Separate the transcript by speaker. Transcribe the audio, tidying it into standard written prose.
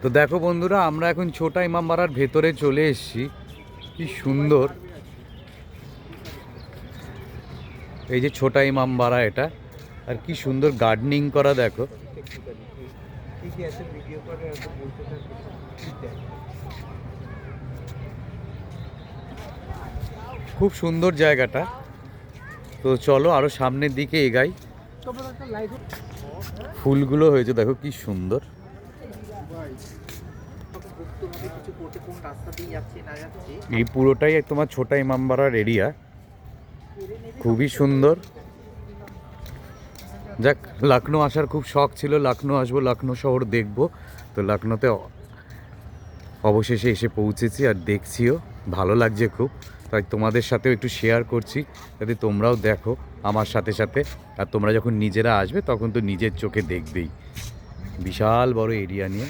Speaker 1: তো দেখো বন্ধুরা, আমরা এখন ছোটা ইমামবাড়ার ভেতরে চলে এসেছি। কি সুন্দর এই যে ছোটা ইমামবাড়া, এটা আর কি সুন্দর গার্ডেনিং করা দেখো। খুব সুন্দর জায়গাটা। তো চলো আরো সামনের দিকে এগাই। ফুলগুলো হয়েছে দেখো কি সুন্দর। এই পুরোটাই তোমার ছোটা ইমামবাড়ার এরিয়া, খুবই সুন্দর। যাক, লখনউ আসার খুব শখ ছিল, লখনউ আসবো, লখনউ শহর দেখবো। তো লখনউতে অবশেষে এসে পৌঁছেছি আর দেখছিও, ভালো লাগছে খুব। তাই তোমাদের সাথেও একটু শেয়ার করছি, যাতে তোমরাও দেখো আমার সাথে সাথে। আর তোমরা যখন নিজেরা আসবে তখন তো নিজের চোখে দেখবেই, বিশাল বড় এরিয়া নিয়ে।